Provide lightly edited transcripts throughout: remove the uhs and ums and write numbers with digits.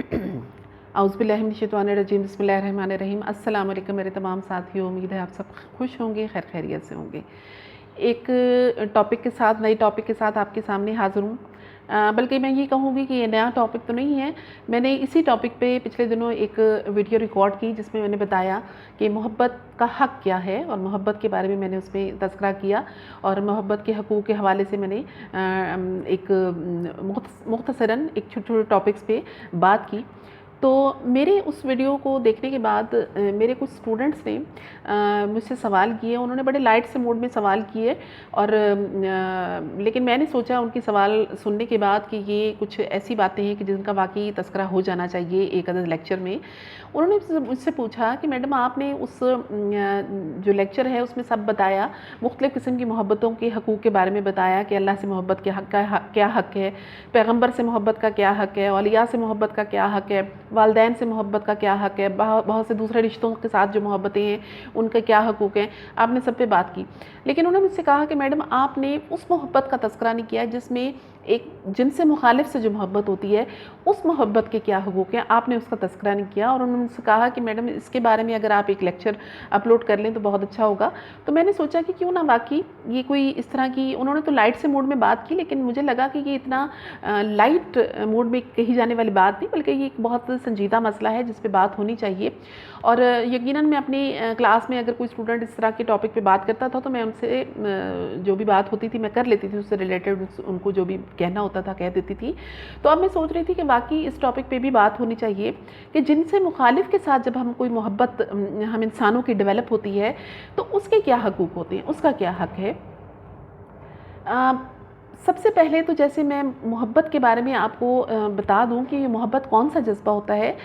औज़ुबिल्लाहिमिनश्शैतानिर्रजीम बिस्मिल्लाहिर्रहमानिर्रहीम। अस्सलाम वालेकुम मेरे तमाम साथियों, उम्मीद है आप सब खुश होंगे, खैर खैरियत से होंगे। एक टॉपिक के साथ, नए टॉपिक के साथ आपके सामने हाज़िर हूँ। बल्कि मैं ये कहूँगी कि ये नया टॉपिक तो नहीं है। मैंने इसी टॉपिक पे पिछले दिनों एक वीडियो रिकॉर्ड की जिसमें मैंने बताया कि मोहब्बत का हक़ क्या है, और मोहब्बत के बारे में मैंने उसमें तज़किरा किया, और मोहब्बत के हकूक़ के हवाले से मैंने एक मुख्तसरन एक छोटे-छोटे टॉपिक्स पे बात की। तो मेरे उस वीडियो को देखने के बाद मेरे कुछ स्टूडेंट्स ने मुझसे सवाल किए। उन्होंने बड़े लाइट से मूड में सवाल किए, और लेकिन मैंने सोचा उनके सवाल सुनने के बाद कि ये कुछ ऐसी बातें हैं कि जिनका वाकई तज़किरा हो जाना चाहिए एक अदद लेक्चर में। उन्होंने मुझसे पूछा कि मैडम आपने उस जो लेक्चर है उसमें सब बताया, मुख्तलिफ़ किस्म की मोहब्बतों के हकूक़ के बारे में बताया कि अल्लाह से मोहब्बत के हक़ का क्या हक़ है, पैगम्बर से मोहब्बत का क्या हक़ है, औलिया से मोहब्बत का क्या हक़ है, वालदैन से मोहब्बत का क्या हक़ है, बहुत से दूसरे रिश्तों के साथ जो मोहब्बतें हैं उनका क्या हकूक़ हैं। आपने सब पे बात की, लेकिन उन्होंने मुझसे कहा कि मैडम आपने उस मोहब्बत का तज़किरा नहीं किया जिसमें एक जिनसे मुखालिफ से जो मोहब्बत होती है उस मोहब्बत के क्या हकूक़ हैं, आपने उसका तज़किरा नहीं किया। और उन्होंने मुझसे कहा कि मैडम इसके बारे में अगर आप एक लेक्चर अपलोड कर लें तो बहुत अच्छा होगा। तो मैंने सोचा कि क्यों ना वाकई ये कोई इस तरह की, उन्होंने तो लाइट से मूड में बात की, लेकिन मुझे लगा कि ये इतना लाइट मूड में कही जाने वाली बात नहीं, बल्कि ये एक बहुत संजीदा मसला है जिस पे बात होनी चाहिए। और यकीनन मैं अपनी क्लास में अगर कोई स्टूडेंट इस तरह के टॉपिक पे बात करता था तो मैं उनसे जो भी बात होती थी मैं कर लेती थी, उससे रिलेटेड उनको जो भी कहना होता था कह देती थी। तो अब मैं सोच रही थी कि वाकई इस टॉपिक पे भी बात होनी चाहिए कि जिनसे मुखालिफ के साथ जब हम कोई मोहब्बत हम इंसानों की डेवलप होती है तो उसके क्या हकूक़ होते हैं, उसका क्या हक़ है। सबसे पहले तो जैसे मैं मोहब्बत के बारे में आपको बता दूं कि ये मोहब्बत कौन सा जज्बा होता है।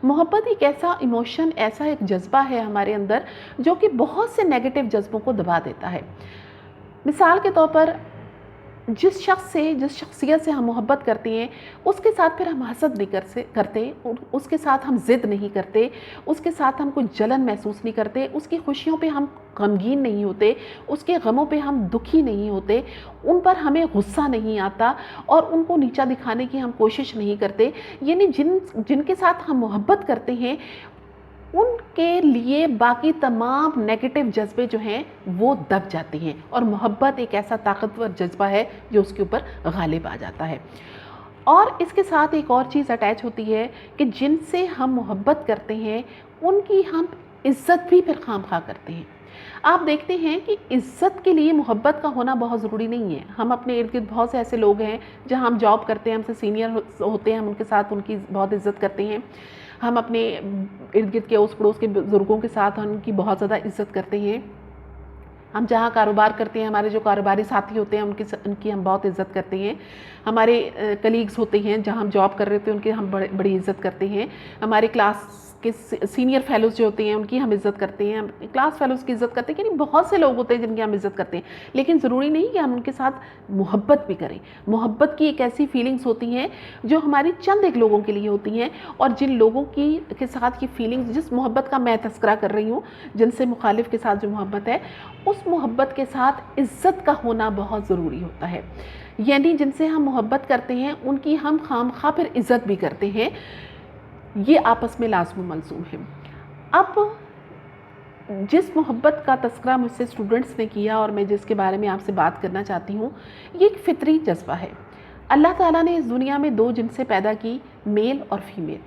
मोहब्बत एक ऐसा इमोशन, ऐसा एक जज्बा है हमारे अंदर जो कि बहुत से नेगेटिव जज्बों को दबा देता है। मिसाल के तौर पर जिस शख्सियत से हम मोहब्बत करते हैं उसके साथ फिर हम हसद नहीं करते, उसके साथ हम ज़िद नहीं करते, उसके साथ हम कोई जलन महसूस नहीं करते, उसकी खुशियों पे हम गमगीन नहीं होते, उसके गमों पे हम दुखी नहीं होते, उन पर हमें गुस्सा नहीं आता और उनको नीचा दिखाने की हम कोशिश नहीं करते। यानी जिनके साथ हम मोहब्बत करते हैं उनके लिए बाकी तमाम नेगेटिव जज्बे जो हैं वो दब जाते हैं, और मोहब्बत एक ऐसा ताकतवर जज्बा है जो उसके ऊपर गालिब आ जाता है। और इसके साथ एक और चीज़ अटैच होती है कि जिनसे हम मोहब्बत करते हैं उनकी हम इज़्ज़त भी फिर खामखा करते हैं। आप देखते हैं कि इज़्ज़त के लिए मोहब्बत का होना बहुत ज़रूरी नहीं है। हम अपने इर्द गिर्द बहुत से ऐसे लोग हैं जहां हम जॉब करते हैं, हमसे सीनियर होते हैं, हम उनके साथ उनकी बहुत इज़्ज़त करते हैं। हम अपने इर्द गिर्द के उस पड़ोस के बुज़ुर्गों के साथ उनकी बहुत ज़्यादा इज़्ज़त करते हैं। हम जहाँ कारोबार करते हैं, हमारे जो कारोबारी साथी होते हैं उनकी हम बहुत इज़्ज़त करते हैं। हमारे कलीग्स होते हैं जहाँ हम जॉब कर रहे होते हैं उनकी हम बड़ी इज़्ज़त करते हैं। हमारे क्लास के सीनियर फेलोज़ जो होते हैं उनकी हम इज़्ज़त करते हैं, हम क्लास फेलोज़ की इज़्ज़त करते हैं। यानी बहुत से लोग होते हैं जिनकी हम इज़्ज़त करते हैं, लेकिन ज़रूरी नहीं कि हम उनके साथ मोहब्बत भी करें। मोहब्बत की एक ऐसी फीलिंग्स होती हैं जो हमारी चंद एक लोगों के लिए होती हैं, और जिन लोगों के साथ ये फीलिंग्स, जिस मोहब्बत का मैं तज़किरा कर रही हूँ, जिनसे मुखालिफ के साथ जो मोहब्बत है उस मोहब्बत के साथ इज़्ज़त का होना बहुत ज़रूरी होता है। यानी जिनसे हम मोहब्बत करते हैं उनकी हम खामखा फिर इज़्ज़त भी करते हैं, ये आपस में लाज़िम मलज़ूम है। अब जिस मोहब्बत का तज़किरा मुझसे स्टूडेंट्स ने किया और मैं जिसके बारे में आपसे बात करना चाहती हूँ, ये एक फ़ितरी जज्बा है। अल्लाह ताला ने इस दुनिया में दो जिनसें पैदा की, मेल और फीमेल।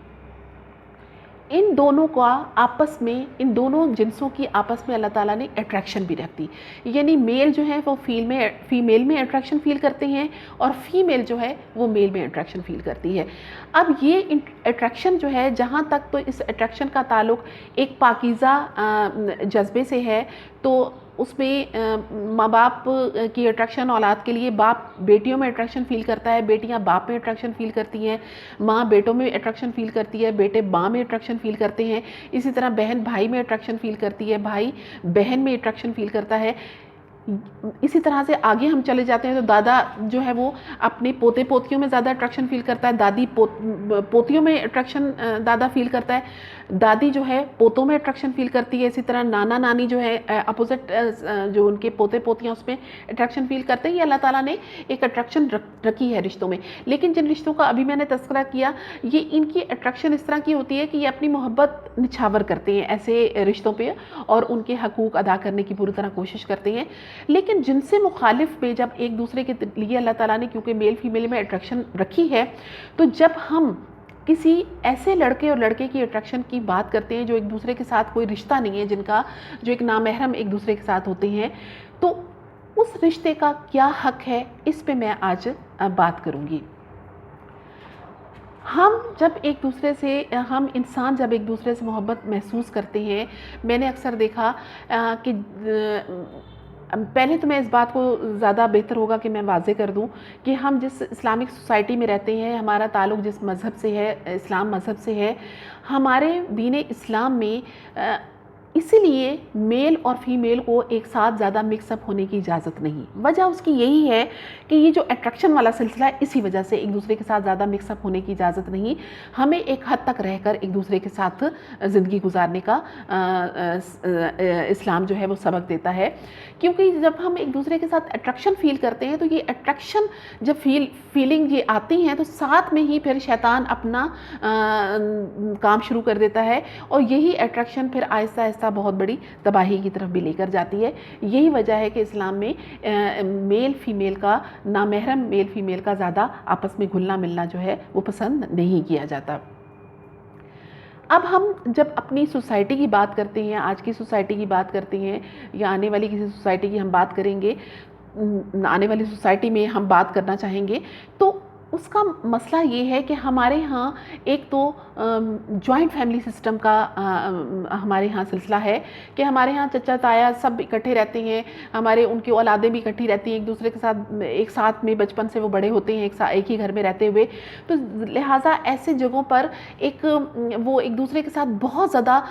इन दोनों का आपस में, इन दोनों जिन्सों की आपस में अल्लाह ताला ने अट्रैक्शन भी रख दी। यानी मेल जो है वो फीमेल में अट्रैक्शन फ़ील करते हैं, और फीमेल जो है वो मेल में अट्रैक्शन फ़ील करती है। अब ये अट्रैक्शन जो है, जहाँ तक तो इस अट्रैक्शन का ताल्लुक़ एक पाकीज़ा जज्बे से है, तो उसमें माँ बाप की अट्रैक्शन औलाद के लिए, बाप बेटियों में अट्रैक्शन फ़ील करता है, बेटियाँ बाप में अट्रैक्शन फ़ील करती हैं, माँ बेटों में अट्रैक्शन फ़ील करती है, बेटे माँ में अट्रैक्शन फ़ील करते हैं। इसी तरह बहन भाई में अट्रैक्शन फ़ील करती है, भाई बहन में अट्रैक्शन फ़ील करता है। इसी तरह से आगे हम चले जाते हैं तो दादा जो है वो अपने पोते पोतियों में ज़्यादा अट्रैक्शन फ़ील करता है, दादी पोतियों में अट्रैक्शन दादा फ़ील करता है। दादी जो है पोतों में अट्रैक्शन फील करती है, इसी तरह नाना नानी जो है अपोजिट जो उनके पोते पोतियाँ उसमें अट्रैक्शन फील करते हैं। ये अल्लाह ताला ने एक अट्रैक्शन रखी है रिश्तों में। लेकिन जिन रिश्तों का अभी मैंने तज़किरा किया, ये इनकी अट्रैक्शन इस तरह की होती है कि ये अपनी मोहब्बत निछावर करते हैं ऐसे रिश्तों पे और उनके हकूक़ अदा करने की पूरी तरह कोशिश करते हैं। लेकिन जिनसे मुखालिफ में जब एक दूसरे के लिए अल्लाह ताला ने क्योंकि मेल फीमेल में अट्रैक्शन रखी है, तो जब हम किसी ऐसे लड़के और लड़के की अट्रैक्शन की बात करते हैं जो एक दूसरे के साथ कोई रिश्ता नहीं है, जिनका जो एक नामहरम एक दूसरे के साथ होते हैं, तो उस रिश्ते का क्या हक है, इस पे मैं आज बात करूँगी। हम इंसान जब एक दूसरे से मोहब्बत महसूस करते हैं, मैंने अक्सर देखा कि पहले तो मैं इस बात को ज़्यादा बेहतर होगा कि मैं वाज़े कर दूं कि हम जिस इस्लामिक सोसाइटी में रहते हैं, हमारा ताल्लुक़ जिस मज़हब से है, इस्लाम मज़हब से है, हमारे दीन इस्लाम में इसीलिए मेल और फीमेल को एक साथ ज़्यादा मिक्सअप होने की इजाज़त नहीं। वजह उसकी यही है कि ये जो अट्रैक्शन वाला सिलसिला है, इसी वजह से एक दूसरे के साथ ज़्यादा मिक्सअप होने की इजाज़त नहीं। हमें एक हद तक रहकर एक दूसरे के साथ ज़िंदगी गुजारने का इस्लाम जो है वो सबक देता है। क्योंकि जब हम एक दूसरे के साथ अट्रैक्शन फ़ील करते हैं, तो ये अट्रैक्शन जब फीलिंग ये आती हैं, तो साथ में ही फिर शैतान अपना काम शुरू कर देता है और यही अट्रैक्शन फिर आहिस्ता आहिस्ता बहुत बड़ी तबाही की तरफ भी लेकर जाती है। यही वजह है कि इस्लाम में मेल फीमेल का, नामहरम मेल फीमेल का ज़्यादा आपस में घुलना मिलना जो है वो पसंद नहीं किया जाता। अब हम जब अपनी सोसाइटी की बात करते हैं, आज की सोसाइटी की बात करते हैं या आने वाली किसी सोसाइटी की हम बात करेंगे, आने वाली सोसाइटी में हम बात करना चाहेंगे, तो उसका मसला ये है कि हमारे यहाँ एक तो जॉइंट फैमिली सिस्टम का हमारे यहाँ सिलसिला है कि हमारे यहाँ चचा ताया सब इकट्ठे रहते हैं, हमारे उनकी औलादें भी इकट्ठी रहती हैं, एक दूसरे के साथ एक साथ में बचपन से वो बड़े होते हैं एक ही घर में रहते हुए। तो लिहाजा ऐसे जगहों पर वो एक दूसरे के साथ बहुत ज़्यादा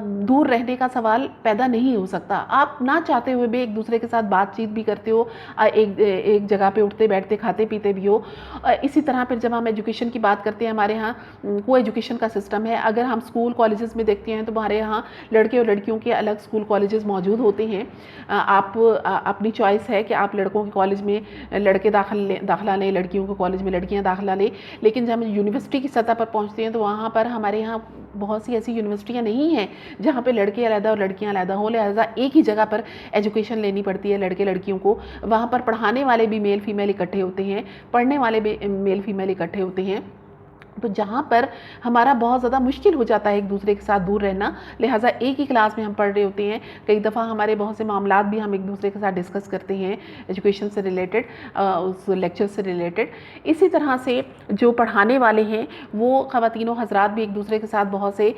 दूर रहने का सवाल पैदा नहीं हो सकता। आप ना चाहते हुए भी एक दूसरे के साथ बातचीत भी करते हो, एक जगह पे उठते बैठते खाते पीते भी हो। इसी तरह फिर जब हम एजुकेशन की बात करते हैं, हमारे यहाँ को एजुकेशन का सिस्टम है। अगर हम स्कूल कॉलेजेस में देखते हैं तो हमारे यहाँ लड़के और लड़कियों के अलग स्कूल कॉलेजेस मौजूद होते हैं। आप अपनी चॉइस है कि आप लड़कों के कॉलेज में लड़के दाखिला लें, लड़कियों के कॉलेज में लड़कियाँ दाखिला लें। लेकिन जब हम यूनिवर्सिटी की सतह पर पहुँचते हैं तो वहाँ पर हमारे यहाँ बहुत सी ऐसी यूनिवर्सिटियाँ नहीं हैं जहाँ पे लड़के अलग और लड़कियाँ अलग हों, लिहाजा एक ही जगह पर एजुकेशन लेनी पड़ती है लड़के लड़कियों को। वहाँ पर पढ़ाने वाले भी मेल फीमेल इकट्ठे होते हैं, पढ़ने वाले भी मेल फीमेल इकट्ठे होते हैं। तो जहाँ पर हमारा बहुत ज़्यादा मुश्किल हो जाता है एक दूसरे के साथ दूर रहना, लिहाजा एक ही क्लास में हम पढ़ रहे होते हैं। कई दफ़ा हमारे बहुत से मामलात भी हम एक दूसरे के साथ डिस्कस करते हैं एजुकेशन से रिलेटेड, उस लेक्चर से रिलेटेड। इसी तरह से जो पढ़ाने वाले हैं वो ख़वातीन हज़रात भी एक दूसरे के साथ बहुत से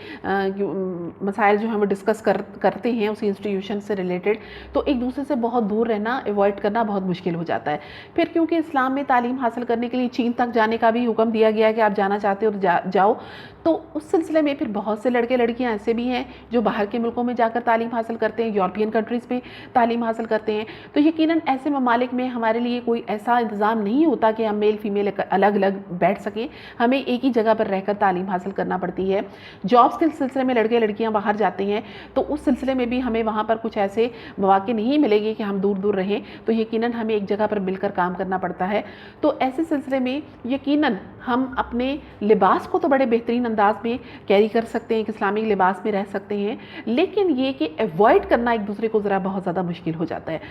मसाइल जो हैं वो डिस्कस करते हैं उस इंस्टीट्यूशन से रिलेटेड। तो एक दूसरे से बहुत दूर रहना, अवॉइड करना बहुत मुश्किल हो जाता है। फिर क्योंकि इस्लाम में तालीम हासिल करने के लिए चीन तक जाने का भी हुक्म दिया गया है कि आप जाना चाहते हो तो जाओ, तो उस सिलसिले में फिर बहुत से लड़के लड़कियां ऐसे भी हैं जो बाहर के मुल्कों में जाकर तालीम हासिल करते हैं, यूरोपियन कंट्रीज़ में तालीम हासिल करते हैं। तो यकीनन ऐसे ममालिक में हमारे लिए कोई ऐसा इंतज़ाम नहीं होता कि हम मेल फीमेल अलग अलग बैठ सकें, हमें एक ही जगह पर रहकर तालीम हासिल करना पड़ती है। जॉब्स के सिलसिले में लड़के लड़कियाँ बाहर जाते हैं तो उस सिलसिले में भी हमें वहाँ पर कुछ ऐसे मौके नहीं मिलेंगे कि हम दूर दूर रहें, तो यकीनन हमें एक जगह पर मिलकर काम करना पड़ता है। तो ऐसे सिलसिले में यकीनन हम अपने लिबास को तो बड़े बेहतरीन अंदाज में कैरी कर सकते हैं, एक इस्लामिक लिबास में रह सकते हैं, लेकिन ये कि अवॉइड करना एक दूसरे को ज़रा बहुत ज़्यादा मुश्किल हो जाता है।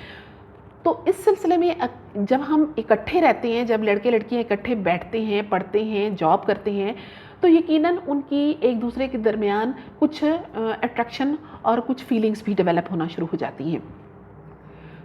तो इस सिलसिले में जब हम इकट्ठे रहते हैं, जब लड़के लड़कियां इकट्ठे बैठते हैं, पढ़ते हैं, जॉब करते हैं, तो यकीनन उनकी एक दूसरे के दरमियान कुछ अट्रैक्शन और कुछ फीलिंग्स भी डेवलप होना शुरू हो जाती हैं।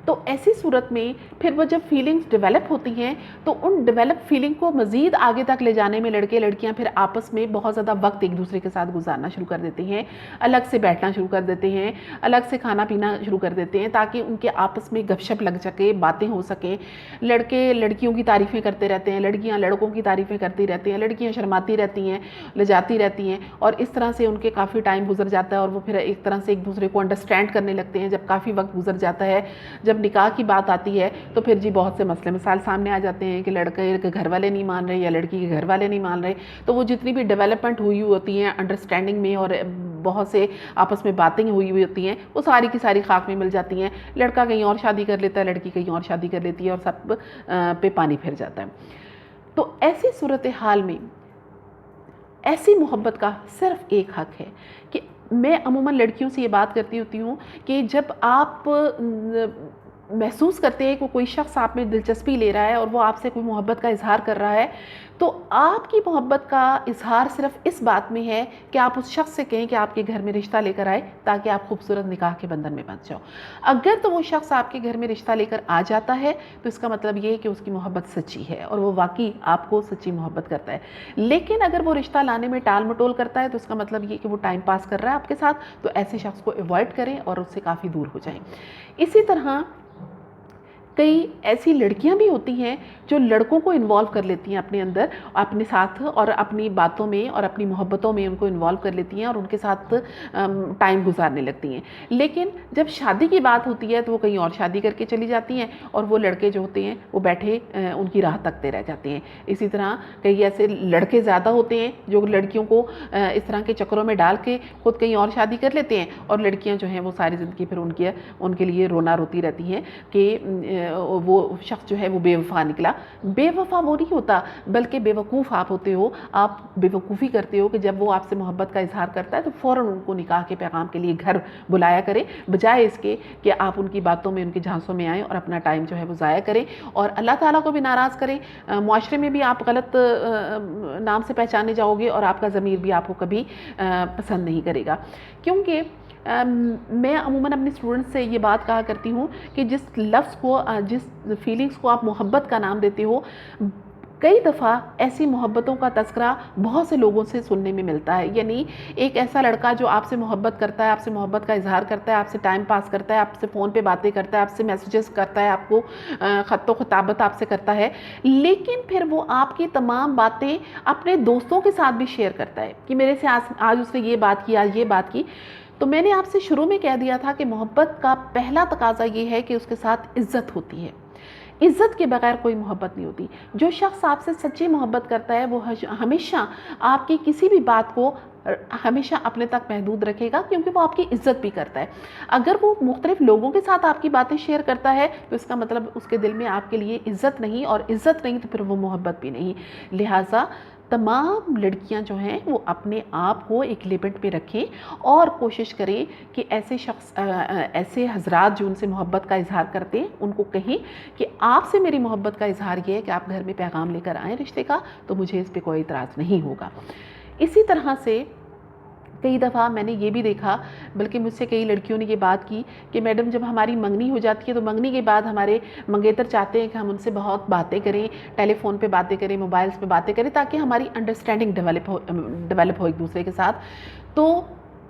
तो ऐसी सूरत में फिर वो जब फीलिंग्स डेवलप होती हैं तो उन डेवलप फीलिंग को मज़ीद आगे तक ले जाने में लड़के लड़कियां फिर आपस में बहुत ज़्यादा वक्त एक दूसरे के साथ गुजारना शुरू कर देते हैं, अलग से बैठना शुरू कर देते हैं, अलग से खाना पीना शुरू कर देते हैं ताकि उनके आपस में गपशप लग सके, बातें हो सकें। लड़के लड़कियों की तारीफ़ें करते रहते हैं, लड़कियाँ लड़कों की तारीफ़ें करती रहती हैं, लड़कियाँ शर्माती रहती हैं, लजाती रहती हैं, और इस तरह से उनके काफ़ी टाइम गुजर जाता है और वो फिर एक तरह से एक दूसरे को अंडरस्टैंड करने लगते हैं। जब काफ़ी वक्त गुजर जाता है, जब निकाह की बात आती है तो फिर जी बहुत से मसले मसाइल सामने आ जाते हैं कि लड़के के घर वाले नहीं मान रहे या लड़की के घर वाले नहीं मान रहे। तो वो जितनी भी डेवलपमेंट हुई होती हैं अंडरस्टैंडिंग में और بہت سے آپس میں باتیں ہوئی ہوتی ہیں، وہ ساری کی ساری خاک میں مل جاتی ہیں، لڑکا کہیں اور شادی کر لیتا ہے، لڑکی کہیں اور شادی کر لیتی ہے، اور سب پہ پانی پھر جاتا ہے۔ تو ایسی صورتحال میں ایسی محبت کا صرف ایک حق ہے کہ میں عموماً لڑکیوں سے یہ بات کرتی ہوتی ہوں کہ جب آپ محسوس کرتے ہیں کہ کوئی شخص آپ میں دلچسپی لے رہا ہے اور وہ آپ سے کوئی محبت کا اظہار کر رہا ہے، تو آپ کی محبت کا اظہار صرف اس بات میں ہے کہ آپ اس شخص سے کہیں کہ آپ کے گھر میں رشتہ لے کر آئے تاکہ آپ خوبصورت نکاح کے بندھن میں بندھ جاؤ۔ اگر تو وہ شخص آپ کے گھر میں رشتہ لے کر آ جاتا ہے تو اس کا مطلب یہ ہے کہ اس کی محبت سچی ہے اور وہ واقعی آپ کو سچی محبت کرتا ہے۔ لیکن اگر وہ رشتہ لانے میں ٹال مٹول کرتا ہے تو اس کا مطلب یہ کہ وہ ٹائم پاس کر رہا ہے آپ کے ساتھ، تو ایسے شخص کو ایوائڈ کریں اور اس سے کافی دور ہو جائیں۔ اسی طرح کئی ایسی لڑکیاں بھی ہوتی ہیں جو لڑکوں کو انوالو کر لیتی ہیں اپنے اندر، اپنے ساتھ، اور اپنی باتوں میں اور اپنی محبتوں میں ان کو انوالو کر لیتی ہیں اور ان کے ساتھ ٹائم گزارنے لگتی ہیں۔ لیکن جب شادی کی بات ہوتی ہے تو وہ کہیں اور شادی کر کے چلی جاتی ہیں اور وہ لڑکے جو ہوتے ہیں وہ بیٹھے ان کی راہ تکتے رہ جاتے ہیں۔ اسی طرح کئی ایسے لڑکے زیادہ ہوتے ہیں جو لڑکیوں کو اس طرح کے چکروں میں ڈال کے خود کہیں اور شادی کر لیتے ہیں، اور لڑکیاں جو ہیں وہ ساری زندگی پھر ان کے لیے رونا روتی رہتی ہیں کہ وہ شخص جو ہے وہ بے وفا نکلا۔ بے وفا وہ نہیں ہوتا، بلکہ بے وقوف آپ ہوتے ہو، آپ بے وقوفی کرتے ہو کہ جب وہ آپ سے محبت کا اظہار کرتا ہے تو فوراً ان کو نکاح کے پیغام کے لیے گھر بلایا کریں، بجائے اس کے کہ آپ ان کی باتوں میں، ان کے جھانسوں میں آئیں اور اپنا ٹائم جو ہے وہ ضائع کریں اور اللہ تعالیٰ کو بھی ناراض کریں۔ معاشرے میں بھی آپ غلط نام سے پہچانے جاؤ گے اور آپ کا ضمیر بھی آپ کو کبھی پسند نہیں کرے گا۔ کیونکہ میں عموماً اپنے اسٹوڈنٹس سے یہ بات کہا کرتی ہوں کہ جس لفظ کو، جس فیلنگز کو آپ محبت کا نام دیتے ہو، کئی دفعہ ایسی محبتوں کا تذکرہ بہت سے لوگوں سے سننے میں ملتا ہے۔ یعنی ایک ایسا لڑکا جو آپ سے محبت کرتا ہے، آپ سے محبت کا اظہار کرتا ہے، آپ سے ٹائم پاس کرتا ہے، آپ سے فون پہ باتیں کرتا ہے، آپ سے میسیجز کرتا ہے، آپ کو خط و خطابت آپ سے کرتا ہے، لیکن پھر وہ آپ کی تمام باتیں اپنے دوستوں کے ساتھ بھی شیئر کرتا ہے کہ میرے سے آج اس نے یہ بات کی، آج یہ بات کی۔ تو میں نے آپ سے شروع میں کہہ دیا تھا کہ محبت کا پہلا تقاضا یہ ہے کہ اس کے ساتھ عزت ہوتی ہے۔ عزت کے بغیر کوئی محبت نہیں ہوتی۔ جو شخص آپ سے سچی محبت کرتا ہے وہ ہمیشہ آپ کی کسی بھی بات کو ہمیشہ اپنے تک محدود رکھے گا، کیونکہ وہ آپ کی عزت بھی کرتا ہے۔ اگر وہ مختلف لوگوں کے ساتھ آپ کی باتیں شیئر کرتا ہے تو اس کا مطلب اس کے دل میں آپ کے لیے عزت نہیں، اور عزت نہیں تو پھر وہ محبت بھی نہیں۔ لہٰذا تمام لڑکیاں جو ہیں وہ اپنے آپ کو ایک لمٹ پہ رکھیں اور کوشش کریں کہ ایسے شخص، ایسے حضرات جو ان سے محبت کا اظہار کرتے ہیں ان کو کہیں کہ آپ سے میری محبت کا اظہار یہ ہے کہ آپ گھر میں پیغام لے کر آئیں رشتے کا، تو مجھے اس پہ کوئی اعتراض نہیں ہوگا۔ اسی طرح سے کئی دفعہ میں نے یہ بھی دیکھا، بلکہ مجھ سے کئی لڑکیوں نے یہ بات کی کہ میڈم جب ہماری منگنی ہو جاتی ہے تو منگنی کے بعد ہمارے منگیتر چاہتے ہیں کہ ہم ان سے بہت باتیں کریں، ٹیلی فون پہ باتیں کریں، موبائلز پہ باتیں کریں، تاکہ ہماری انڈرسٹینڈنگ ڈیولپ ہو ایک دوسرے کے ساتھ۔ تو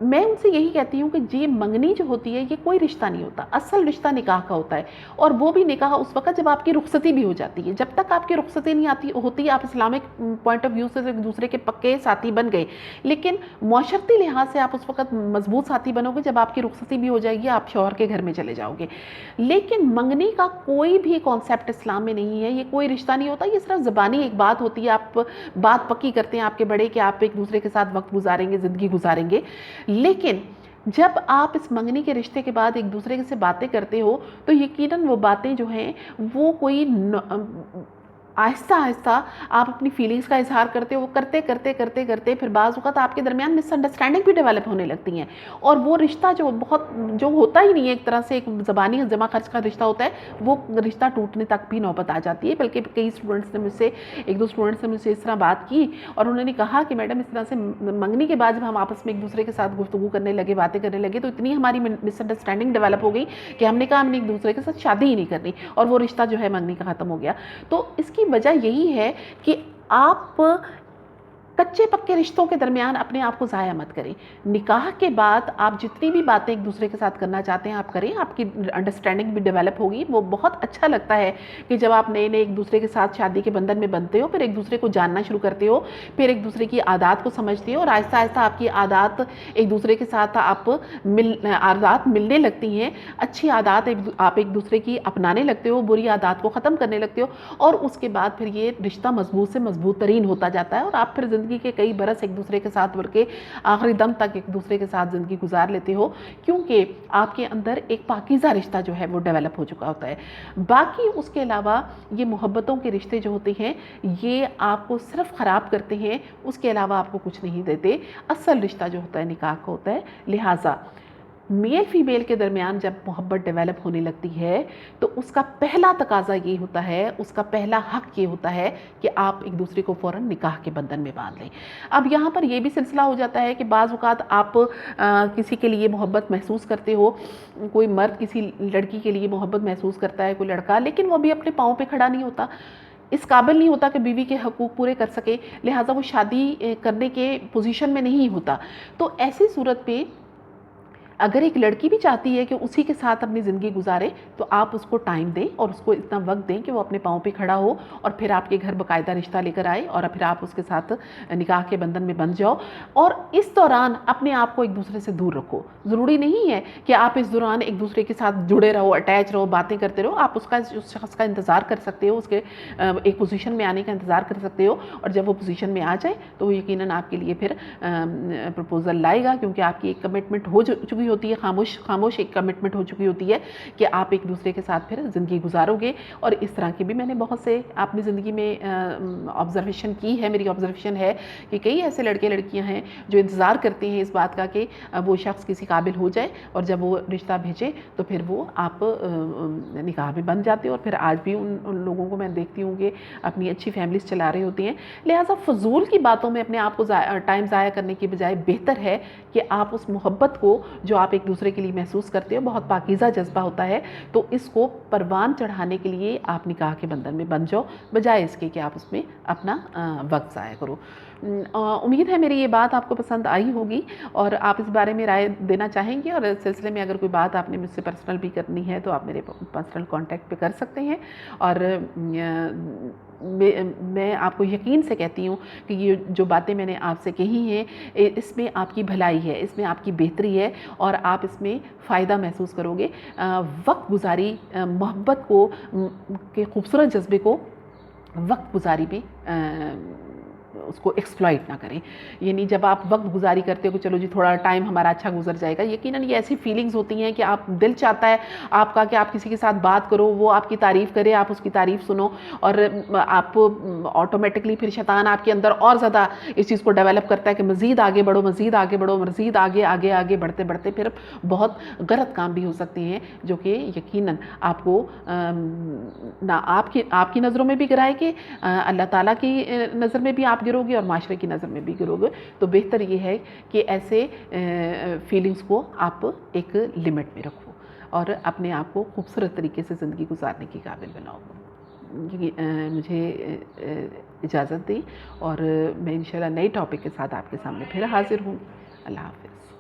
میں ان سے یہی کہتی ہوں کہ جی منگنی جو ہوتی ہے یہ کوئی رشتہ نہیں ہوتا، اصل رشتہ نکاح کا ہوتا ہے، اور وہ بھی نکاح اس وقت جب آپ کی رخصتی بھی ہو جاتی ہے۔ جب تک آپ کی رخصتی نہیں ہوتی آپ اسلامک پوائنٹ آف ویو سے ایک دوسرے کے پکے ساتھی بن گئے، لیکن معاشرتی لحاظ سے آپ اس وقت مضبوط ساتھی بنو گے جب آپ کی رخصتی بھی ہو جائے گی، آپ شوہر کے گھر میں چلے جاؤ گے۔ لیکن منگنی کا کوئی بھی کانسیپٹ اسلام میں نہیں ہے، یہ کوئی رشتہ نہیں ہوتا، یہ صرف زبانی ایک بات ہوتی ہے، آپ بات پکی کرتے ہیں آپ کے بڑے کہ آپ ایک دوسرے کے ساتھ وقت گزاریں گے، زندگی گزاریں گے۔ لیکن جب آپ اس منگنی کے رشتے کے بعد ایک دوسرے سے باتیں کرتے ہو تو یقیناً وہ باتیں جو ہیں وہ کوئی آہستہ آہستہ آپ اپنی فیلنگز کا اظہار کرتے ہو، کرتے کرتے کرتے کرتے پھر بعض اوقات آپ کے درمیان مس انڈرسٹینڈنگ بھی ڈیولپ ہونے لگتی ہیں، اور وہ رشتہ جو ہوتا ہی نہیں ہے، ایک طرح سے ایک زبانی جمع خرچ کا رشتہ ہوتا ہے، وہ رشتہ ٹوٹنے تک بھی نوبت آ جاتی ہے۔ بلکہ کئی اسٹوڈنٹس نے ایک دو اسٹوڈنٹس نے مجھ سے اس طرح بات کی اور انہوں نے کہا کہ میڈم اس طرح سے منگنی کے بعد جب ہم آپس میں ایک دوسرے کے ساتھ گفتگو کرنے لگے، باتیں کرنے لگے، تو اتنی ہماری مس انڈرسٹینڈنگ ڈیولپ ہو گئی کہ ہم نے کہا ہم نے ایک دوسرے کے ساتھ شادی ہی نہیں کرنی، اور وہ رشتہ جو ہے منگنی کا ختم ہو گیا۔ تو اس کی وجہ یہی ہے کہ آپ کچے پکے رشتوں کے درمیان اپنے آپ کو ضائع مت کریں۔ نکاح کے بعد آپ جتنی بھی باتیں ایک دوسرے کے ساتھ کرنا چاہتے ہیں آپ کریں، آپ کی انڈرسٹینڈنگ بھی ڈیولپ ہوگی۔ وہ بہت اچھا لگتا ہے کہ جب آپ نئے ایک دوسرے کے ساتھ شادی کے بندھن میں بنتے ہو، پھر ایک دوسرے کو جاننا شروع کرتے ہو، پھر ایک دوسرے کی عادات کو سمجھتے ہو، اور آہستہ آہستہ آپ کی عادات ایک دوسرے کے ساتھ عادات ملنے لگتی ہیں۔ اچھی عادات آپ ایک دوسرے کی اپنانے لگتے ہو، بری عادات کو ختم کرنے لگتے ہو، اور اس کے بعد پھر یہ رشتہ مضبوط سے مضبوط ترین ہوتا جاتا ہے، اور آپ پھر زندگی کے कई बरस एक दूसरे के साथ बढ़ के आखिरी दम तक एक दूसरे के साथ ज़िंदगी गुजार लेते हो, क्योंकि आपके अंदर एक पाकीज़ा रिश्ता जो है वो डेवलप हो चुका होता है। बाकी उसके अलावा ये मोहब्बतों के रिश्ते जो होते हैं ये आपको सिर्फ ख़राब करते हैं, उसके अलावा आपको कुछ नहीं देते। असल रिश्ता जो होता है निकाह का होता है। लिहाजा मेल फीमेल के दरमियान जब मोहब्बत डेवलप होने लगती है तो उसका पहला तकाजा ये होता है, उसका पहला हक ये होता है कि आप एक दूसरे को फ़ौरन निकाह के बंधन में बांध लें। अब यहाँ पर ये भी सिलसिला हो जाता है कि बाज़ औक़ात आप किसी के लिए मोहब्बत महसूस करते हो, कोई मर्द किसी लड़की के लिए मोहब्बत महसूस करता है, कोई लड़का, लेकिन वो भी अपने पाँव पे खड़ा नहीं होता, इस काबिल नहीं होता कि बीवी के हकूक़ पूरे कर सके, लिहाजा वो शादी करने के पोजीशन में नहीं होता। तो ऐसी सूरत पे अगर एक लड़की भी चाहती है कि उसी के साथ अपनी ज़िंदगी गुजारे तो आप उसको टाइम दें और उसको इतना वक्त दें कि वो अपने पाँव पे खड़ा हो और फिर आपके घर बाकायदा रिश्ता लेकर आए और फिर आप उसके साथ निकाह के बंधन में बंध जाओ। और इस दौरान अपने आप को एक दूसरे से दूर रखो। ज़रूरी नहीं है कि आप इस दौरान एक दूसरे के साथ जुड़े रहो, अटैच रहो, बातें करते रहो। आप उस शख्स का इंतज़ार कर सकते हो, उसके एक पोजीशन में आने का इंतज़ार कर सकते हो, और जब वो पोजीशन में आ जाए तो वो यकीनन आपके लिए फिर प्रपोज़ल लाएगा, क्योंकि आपकी एक कमिटमेंट हो चुकी होती है, खामोश एक कमिटमेंट हो चुकी होती है कि आप एक दूसरे के साथ फिर ज़िंदगी गुजारोगे। और इस तरह की भी मैंने बहुत से अपनी ज़िंदगी में ऑब्ज़र्वेशन की है। मेरी ऑब्ज़र्वेशन है कि कई ऐसे लड़के लड़कियां हैं जो इंतज़ार करते हैं इस बात का कि वो शख्स किसी काबिल हो जाए, और जब वो रिश्ता भेजे तो फिर वो आप निकाह में बन जाते हो। और फिर आज भी उन लोगों को मैं देखती हूँ कि अपनी अच्छी फैमिलीज़ चला रहे होती हैं। लिहाजा फ़जूल की बातों में अपने आप को टाइम ज़ाया करने की बजाय बेहतर है कि आप उस मोहब्बत को जो आप एक दूसरे के लिए महसूस करते हो, बहुत पाकीज़ा जज्बा होता है, तो इसको परवान चढ़ाने के लिए आप निकाह के बंधन में बन जाओ, बजाय इसके कि आप उसमें अपना वक्त ज़ाया करो। उम्मीद है मेरी ये बात आपको पसंद आई होगी और आप इस बारे में राय देना चाहेंगे, और इस सिलसिले में अगर कोई बात आपने मुझसे पर्सनल भी करनी है तो आप मेरे पर्सनल कॉन्टैक्ट पे कर सकते हैं। और मैं आपको यकीन से कहती हूँ कि ये जो बातें मैंने आपसे कही हैं इसमें आपकी भलाई है, इसमें आपकी बेहतरी है, और आप इसमें फ़ायदा महसूस करोगे। वक्त गुजारी मोहब्बत को के खूबसूरत जज्बे को वक्त गुजारी में उसको एक्सप्लॉइट ना करें। यानी जब आप वक्त गुजारी करते हो कि चलो जी थोड़ा टाइम हमारा अच्छा गुजर जाएगा, यकीनन ये ऐसी फीलिंग्स होती हैं कि आप दिल चाहता है आपका कि आप किसी के साथ बात करो, वो आपकी तारीफ़ करे, आप उसकी तारीफ़ सुनो, और आप ऑटोमेटिकली फिर शैतान आपके अंदर और ज़्यादा इस चीज़ को डेवलप करता है कि मज़ीद आगे बढ़ो, मज़ीद आगे बढ़ो, मज़ीद आगे आगे आगे बढ़ते बढ़ते फिर बहुत गलत काम भी हो सकते हैं, जो कि यकीनन आपको ना आपकी नज़रों में भी गिराएंगे, अल्लाह ताला की नज़र में भी आप गिरोगे और माशरे की नज़र में भी गिरोगे। तो बेहतर ये है कि ऐसे फीलिंग्स को आप एक लिमिट में रखो और अपने आप को खूबसूरत तरीके से ज़िंदगी गुजारने की काबिल बनाओ। मुझे इजाज़त दें और मैं इंशाल्लाह नए टॉपिक के साथ आपके सामने फिर हाज़िर हूँ। अल्लाह हाफ़िज़।